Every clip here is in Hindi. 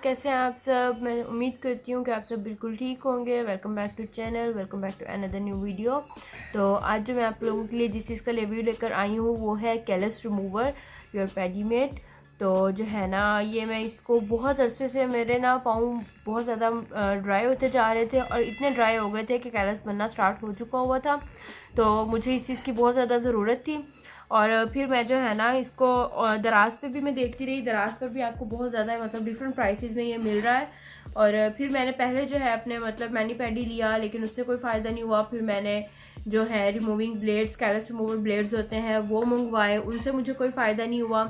कैसे हैं आप सब। मैं उम्मीद करती हूँ कि आप सब बिल्कुल ठीक होंगे। Welcome back to channel, welcome back to another new video. तो आज जो मैं आप लोगों के लिए जिस चीज़ का रिव्यू लेकर आई हूँ वो है कैलस रिमूवर योर पेडीमेट। तो जो है ना, ये मैं इसको बहुत अरसे से मेरे ना पाँव बहुत ज़्यादा ड्राई होते जा रहे थे और इतने ड्राई हो गए थे कि कैलस बनना स्टार्ट हो चुका हुआ था। तो मुझे इस चीज़ की बहुत ज़्यादा ज़रूरत थी और फिर मैं जो है ना इसको दराज पे भी मैं देखती रही। दराज पर भी आपको बहुत ज़्यादा मतलब डिफरेंट प्राइसेस में ये मिल रहा है। और फिर मैंने पहले जो है अपने मतलब मैनी पैडी लिया, लेकिन उससे कोई फ़ायदा नहीं हुआ। फिर मैंने जो है removing blades, callus remover blades होते हैं वो मंगवाए, उनसे मुझे कोई फ़ायदा नहीं हुआ।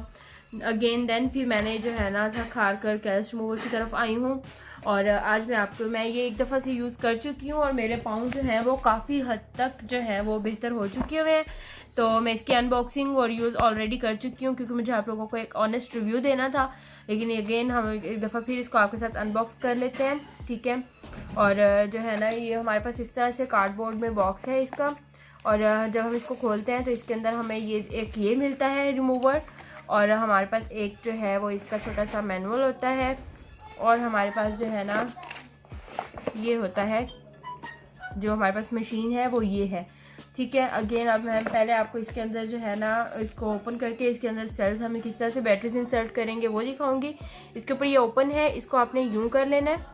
अगेन देन फिर मैंने जो है ना थक हार कर कैलस रिमूवर की तरफ आई हूँ और आज मैं ये एक दफ़ा से यूज़ कर चुकी हूँ और मेरे पाँव जो है वो काफ़ी हद तक जो है वो बेहतर हो चुके हुए हैं। तो मैं इसकी अनबॉक्सिंग और यूज़ ऑलरेडी कर चुकी हूँ क्योंकि मुझे आप लोगों को एक ऑनेस्ट रिव्यू देना था। लेकिन अगेन हम एक दफ़ा फिर इसको आपके साथ अनबॉक्स कर लेते हैं, ठीक है। और जो है ना, ये हमारे पास इस तरह से कार्डबोर्ड में बॉक्स है इसका। और जब हम इसको खोलते हैं तो इसके अंदर हमें ये मिलता है रिमूवर। और हमारे पास एक जो है वो इसका छोटा सा मैनुअल होता है। और हमारे पास जो है ना ये होता है, जो हमारे पास मशीन है वो ये है, ठीक है। अगेन अब मैं पहले आपको इसके अंदर जो है ना इसको ओपन करके इसके अंदर सेल्स हमें किस तरह से बैटरीज इंसर्ट करेंगे वो दिखाऊंगी। इसके ऊपर ये ओपन है, इसको आपने यूं कर लेना है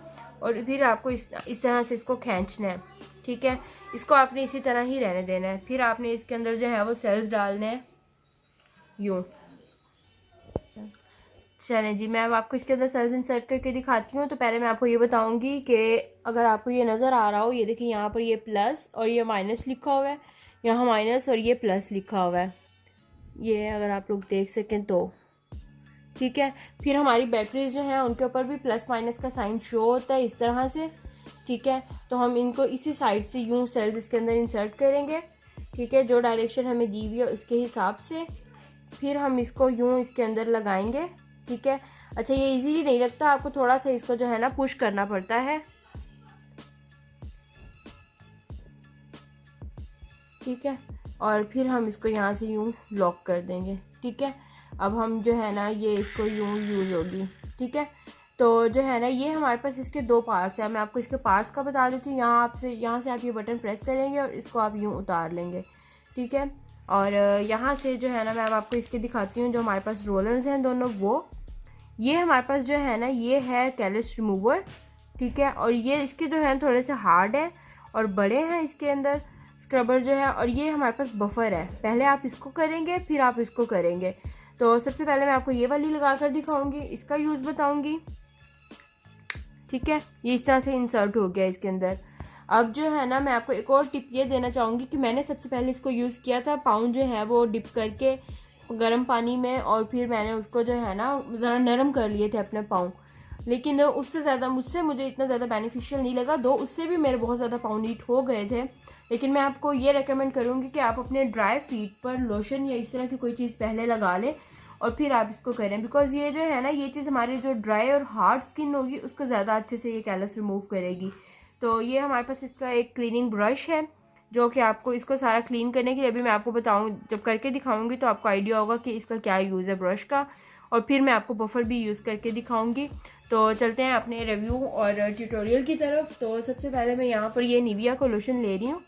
और फिर आपको इस तरह से इसको खींचना है, ठीक है। इसको आपने इसी तरह ही रहने देना है। फिर आपने इसके अंदर जो है वो सेल्स डालने हैं यूँ। चलें जी, मैं अब आपको इसके अंदर सेल्स इंसर्ट करके दिखाती हूँ। तो पहले मैं आपको ये बताऊंगी कि अगर आपको ये नज़र आ रहा हो, ये देखिए यहाँ पर ये प्लस और ये माइनस लिखा हुआ है, यहाँ माइनस और ये प्लस लिखा हुआ है, ये अगर आप लोग देख सकें तो, ठीक है। फिर हमारी बैटरीज जो हैं उनके ऊपर भी प्लस माइनस का साइन शो होता है इस तरह से, ठीक है। तो हम इनको इसी साइड से यूँ सेल्स इसके अंदर इंसर्ट करेंगे, ठीक है, जो डायरेक्शन हमें दी हुई है उसके हिसाब से। फिर हम इसको यूँ इसके अंदर लगाएंगे, ठीक है। अच्छा, ये इजी नहीं लगता, आपको थोड़ा सा इसको जो है ना पुश करना पड़ता है, ठीक है। और फिर हम इसको यहाँ से यूँ लॉक कर देंगे, ठीक है। अब हम जो है ना ये इसको यूँ यूज़ होगी, ठीक है। तो जो है ना ये हमारे पास इसके दो पार्ट्स हैं। मैं आपको इसके पार्ट्स का बता देती हूँ। यहाँ से आप ये बटन प्रेस करेंगे और इसको आप यूँ उतार लेंगे, ठीक है। और यहाँ से जो है ना मैं अब आपको इसके दिखाती हूँ। जो हमारे पास रोलर्स हैं दोनों, वो ये हमारे पास जो है ना ये है कैलस रिमूवर, ठीक है। और ये इसके जो है थोड़े से हार्ड है और बड़े हैं इसके अंदर स्क्रबर जो है। और ये हमारे पास बफर है, पहले आप इसको करेंगे फिर आप इसको करेंगे। तो सबसे पहले मैं आपको ये वाली लगा कर दिखाऊंगी, इसका यूज़ बताऊंगी, ठीक है। ये इस तरह से इंसर्ट हो गया इसके अंदर। अब जो है ना मैं आपको एक और टिप ये देना चाहूँगी कि मैंने सबसे पहले इसको यूज़ किया था पाँव जो है वो डिप करके गर्म पानी में, और फिर मैंने उसको जो है ना ज़रा नरम कर लिए थे अपने पाँव। लेकिन उससे ज़्यादा मुझे इतना ज़्यादा बेनिफिशियल नहीं लगा, दो उससे भी मेरे बहुत ज़्यादा पाँव नीट हो गए थे। लेकिन मैं आपको ये रेकमेंड करूँगी कि आप अपने ड्राई फीट पर लोशन या इस तरह की कोई चीज़ पहले लगा लें और फिर आप इसको करें। बिकॉज ये जो है ना ये चीज़ हमारी जो ड्राई और हार्ड स्किन होगी उसको ज़्यादा अच्छे से ये कैलस रिमूव करेगी। तो ये हमारे पास इसका एक क्लीनिंग ब्रश है जो कि आपको इसको सारा क्लीन करने के लिए, अभी मैं आपको बताऊँ जब करके दिखाऊंगी तो आपको आइडिया होगा कि इसका क्या यूज़ है ब्रश का। और फिर मैं आपको बफर भी यूज़ करके दिखाऊंगी। तो चलते हैं अपने रिव्यू और ट्यूटोरियल की तरफ। तो सबसे पहले मैं यहाँ पर ये निविया को लोशन ले रही हूँ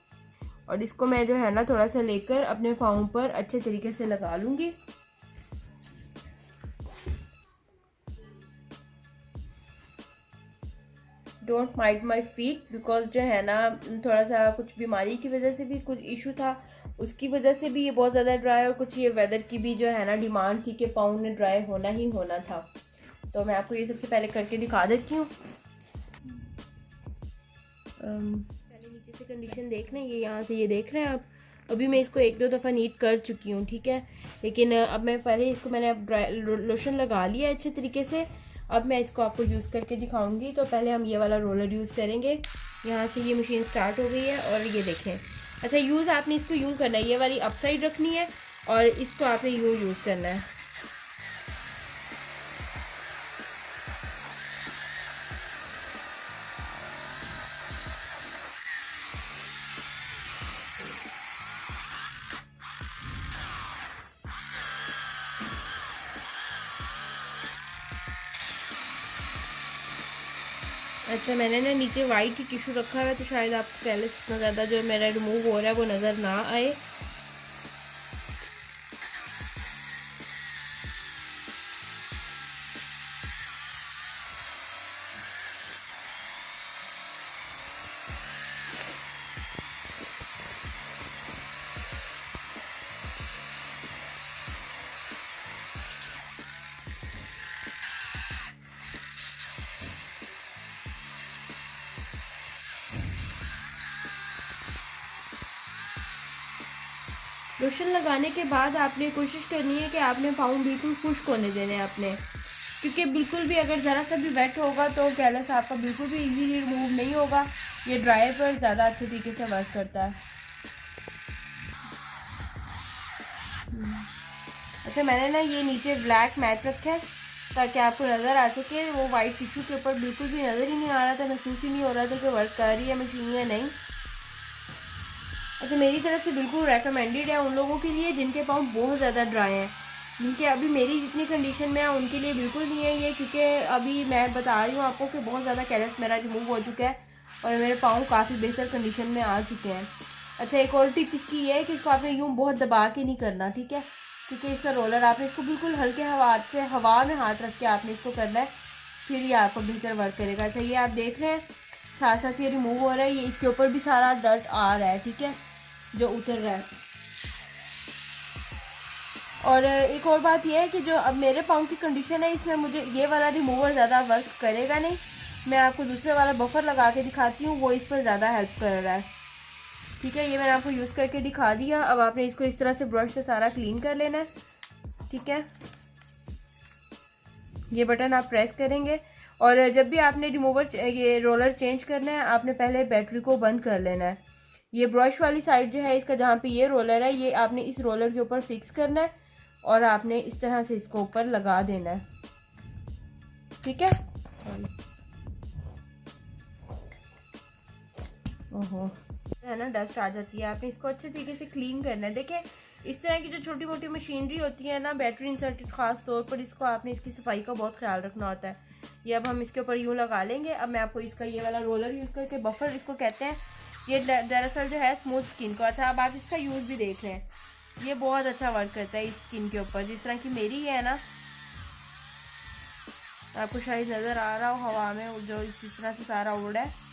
और इसको मैं जो है ना थोड़ा सा लेकर अपने पाँव पर अच्छे तरीके से लगा लूँगी। Don't mind my feet, because जो है ना थोड़ा सा कुछ बीमारी की वजह से भी कुछ इशू था, उसकी वजह से भी ये बहुत ज़्यादा ड्राई, और कुछ ये वेदर की भी जो है ना डिमांड थी कि पाँव ने ड्राई होना ही होना था। तो मैं आपको ये सबसे पहले करके दिखा देती हूँ। पहले नीचे से कंडीशन देख लें, ये यहाँ से ये देख रहे हैं आप। अभी मैं इसको एक दो दफ़ा नीट कर चुकी हूँ, ठीक है। लेकिन अब मैंने अब ड्राई लोशन लगा लिया है अच्छे तरीके से। अब मैं इसको आपको यूज़ करके दिखाऊंगी। तो पहले हम ये वाला रोलर यूज़ करेंगे। यहाँ से ये मशीन स्टार्ट हो गई है और ये देखें। अच्छा, यूज़ आपने इसको यूँ करना है, ये वाली अप साइड रखनी है और इसको आपने यूँ यूज़ करना है। अच्छा, मैंने ना नीचे वाइट ही टिश्यू रखा है, तो शायद आपको कैलस इतना ज़्यादा जो मेरा रिमूव हो रहा है वो नज़र ना आए। लोशन लगाने के बाद आपने कोशिश करनी है कि आपने पाँव बिल्कुल खुश्क होने देने हैं अपने, क्योंकि बिल्कुल भी अगर ज़रा सा भी वेट होगा तो कैलस आपका बिल्कुल भी इजीली रिमूव नहीं होगा। ये ड्राई पर ज़्यादा अच्छे तरीके से वर्क करता है। अच्छा, मैंने ना ये नीचे ब्लैक मैट रखा है ताकि आपको नज़र आ सके। वो वाइट टिश्यू के ऊपर बिल्कुल भी नज़र ही नहीं आ रहा था, महसूस ही नहीं हो रहा था कि वर्क कर रही है मशीन या नहीं। अच्छा, मेरी तरफ से बिल्कुल रेकमेंडेड है उन लोगों के लिए जिनके पाँव बहुत ज़्यादा ड्राई हैं, जिनके अभी मेरी जितनी कंडीशन में है उनके लिए बिल्कुल नहीं है ये, क्योंकि अभी मैं बता रही हूँ आपको कि बहुत ज़्यादा कैलस मेरा रिमूव हो चुका है और मेरे पाँव काफ़ी बेहतर कंडीशन में आ चुके हैं। अच्छा, एक और टिप इसकी ये है कि इसको आपने यूँ बहुत दबा के नहीं करना, ठीक है, क्योंकि इसका रोलर आपने इसको बिल्कुल हल्के हवा में हाथ रख के आपने इसको करना है, फिर ये आपको बेहतर वर्क करेगा। अच्छा, ये आप देख रहे हैं साथ साथ ये रिमूव हो रहा है, ये इसके ऊपर भी सारा डर्ट आ रहा है, ठीक है, जो उतर रहा है। और एक और बात यह है कि जो अब मेरे पाँव की कंडीशन है इसमें मुझे ये वाला रिमूवर ज़्यादा वर्क करेगा नहीं। मैं आपको दूसरे वाला बफर लगा के दिखाती हूँ, वो इस पर ज़्यादा हेल्प कर रहा है, ठीक है। ये मैंने आपको यूज़ करके दिखा दिया। अब आपने इसको इस तरह से ब्रश से सारा क्लीन कर लेना है, ठीक है। ये बटन आप प्रेस करेंगे और जब भी आपने रिमूवर ये रोलर चेंज करना है आपने पहले बैटरी को बंद कर लेना है। ये ब्रश वाली साइड जो है इसका, जहाँ पे ये रोलर है, ये आपने इस रोलर के ऊपर फिक्स करना है और आपने इस तरह से इसको ऊपर लगा देना है, ठीक है। ओहो, है ना, डस्ट आ जाती है। आपने इसको अच्छे तरीके से क्लीन करना है। देखिए, इस तरह की जो छोटी मोटी मशीनरी होती है ना, बैटरी इंसर्टेड ख़ास तौर पर, इसको आपने इसकी सफाई का बहुत ख्याल रखना होता है। ये अब हम इसके ऊपर यूँ लगा लेंगे। अब मैं आपको इसका ये वाला रोलर यूज़ करके, बफर इसको कहते हैं, ये दरअसल जो है स्मूथ स्किन का था। अब आप इसका यूज़ भी देख रहे हैं, ये बहुत अच्छा वर्क करता है इस स्किन के ऊपर, जिस तरह की मेरी है ना, आपको शायद नज़र आ रहा हो हवा में जो इस तरह से सारा उड़ा है।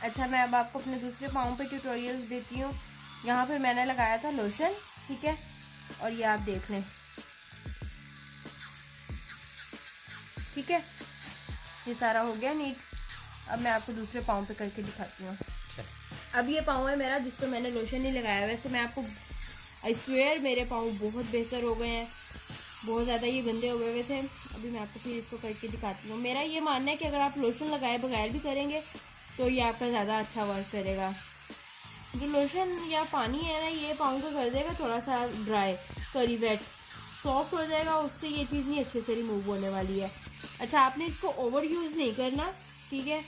अच्छा, मैं अब आपको अपने दूसरे पाँव पे ट्यूटोरियल्स देती हूँ। यहाँ पर मैंने लगाया था लोशन, ठीक है, और ये आप देख लें, ठीक है, ये सारा हो गया नीट। अब मैं आपको दूसरे पाँव पे करके दिखाती हूँ। अब ये पाँव है मेरा जिस पर मैंने लोशन नहीं लगाया। वैसे मैं आपको आई स्वेयर मेरे पाँव बहुत बेहतर हो गए हैं, बहुत ज़्यादा ये गंदे हुए हुए थे। अभी मैं आपको फिर इसको करके दिखाती हूँ। मेरा ये मानना है कि अगर आप लोशन लगाए बगैर भी करेंगे तो ये आपका ज़्यादा अच्छा वर्क करेगा। जो लोशन या पानी है ना, ये पाँव को कर देगा थोड़ा सा ड्राई, सॉरी वेट, सॉफ्ट हो जाएगा, उससे ये चीज़ नहीं अच्छे से रिमूव होने वाली है। अच्छा, आपने इसको ओवर यूज़ नहीं करना, ठीक है,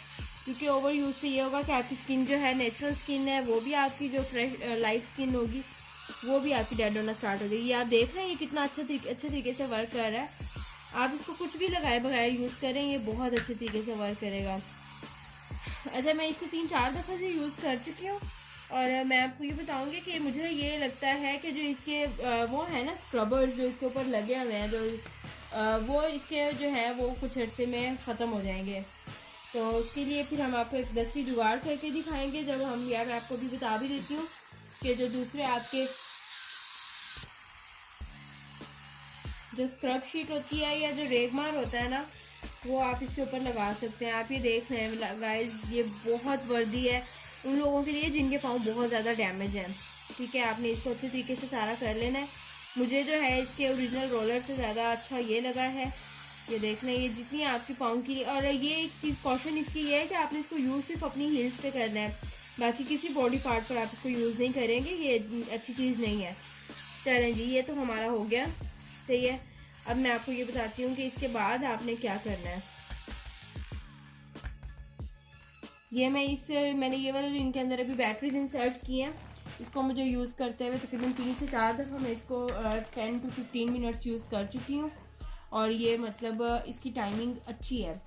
क्योंकि ओवर यूज़ से ये होगा कि आपकी स्किन जो है, नेचुरल स्किन है, वो भी आपकी जो फ्रेश लाइट स्किन होगी वो भी आपकी डेड होना स्टार्ट हो जाएगी। ये आप देख रहे हैं ये कितना अच्छे तरीके से वर्क कर रहा है। आप इसको कुछ भी लगाए बगैर यूज़ करें, ये बहुत अच्छे तरीके से वर्क करेगा। अच्छा, मैं इसको 3-4 दफ़ा से यूज़ कर चुकी हूँ और मैं आपको ये बताऊंगी कि मुझे ये लगता है कि जो इसके वो है ना स्क्रबर्स जो इसके ऊपर लगे हुए हैं, जो वो इसके जो है वो कुछ अर्से में ख़त्म हो जाएंगे। तो उसके लिए फिर हम आपको एक दस्ती जुगाड़ करके दिखाएंगे। जब हम यार, मैं आपको भी बता भी देती हूँ कि जो दूसरे आपके जो स्क्रब शीट होती है या जो रेगमार होता है ना, वो आप इसके ऊपर लगा सकते हैं। आप ये देख रहे हैं गाइस, ये बहुत वर्दी है उन लोगों के लिए जिनके पाँव बहुत ज़्यादा डैमेज हैं, ठीक है। आपने इसको अच्छे तरीके से सारा कर लेना है। मुझे जो है इसके ओरिजिनल रोलर से ज़्यादा अच्छा ये लगा है। ये देख लें, ये जितनी आपकी पाँव की, और ये एक चीज़ कॉशन इसकी ये है कि आपने इसको यूज़ सिर्फ अपनी हील्स पे करना है। बाकी किसी बॉडी पार्ट पर आप इसको यूज़ नहीं करेंगे, ये अच्छी चीज़ नहीं है। चलें जी, ये तो हमारा हो गया, सही है। अब मैं आपको ये बताती हूँ कि इसके बाद आपने क्या करना है। ये मैंने ये वाले इनके अंदर अभी बैटरीज इंसर्ट की हैं। इसको मुझे यूज़ करते हुए तकरीबन 3 से 4 दफ़ा मैं इसको 10 to 15 मिनट्स यूज़ कर चुकी हूँ, और ये मतलब इसकी टाइमिंग अच्छी है।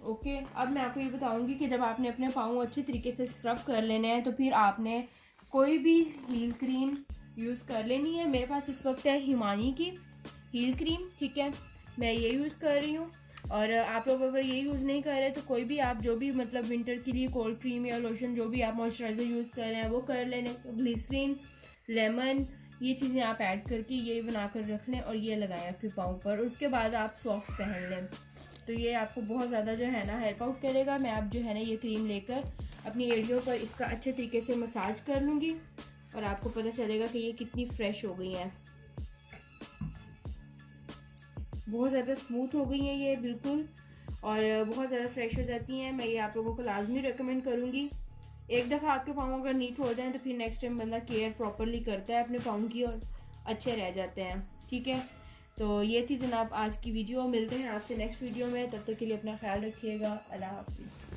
ओके, अब मैं आपको ये बताऊंगी कि जब आपने अपने पाँव अच्छे तरीके से स्क्रब कर लेने हैं तो फिर आपने कोई भी हील क्रीम यूज़ कर लेनी है। मेरे पास इस वक्त है हिमानी की हील क्रीम, ठीक है, मैं ये यूज़ कर रही हूँ। और आप लोग अगर ये यूज़ नहीं कर रहे तो कोई भी आप जो भी मतलब विंटर के लिए कोल्ड क्रीम या लोशन जो भी आप मॉइस्चराइज़र यूज़ कर रहे हैं वो कर लेने। तो ग्लिसरीन, लेमन, ये चीज़ें आप ऐड करके ये बना कर रख लें और ये लगाएं आपके पाँव पर। उसके बाद आप सॉक्स पहन लें, तो ये आपको बहुत ज़्यादा जो है ना हेल्प आउट करेगा। मैं आप जो है ना ये क्रीम लेकर अपनी एड़ियों पर इसका अच्छे तरीके से मसाज कर लूँगी और आपको पता चलेगा कि ये कितनी फ्रेश हो गई हैं। बहुत ज़्यादा स्मूथ हो गई हैं ये बिल्कुल, और बहुत ज़्यादा फ्रेश हो जाती हैं। मैं ये आप लोगों को लाजमी रिकमेंड करूँगी। एक दफ़ा आपके पाँव अगर नीट हो जाएं तो फिर नेक्स्ट टाइम बंदा केयर प्रॉपरली करता है अपने पाँव की और अच्छे रह जाते हैं, ठीक है। तो ये थी जनाब आज की वीडियो। मिलते हैं आपसे नेक्स्ट वीडियो में, तब तक के लिए अपना ख्याल रखिएगा। अल्लाह हाफिज़।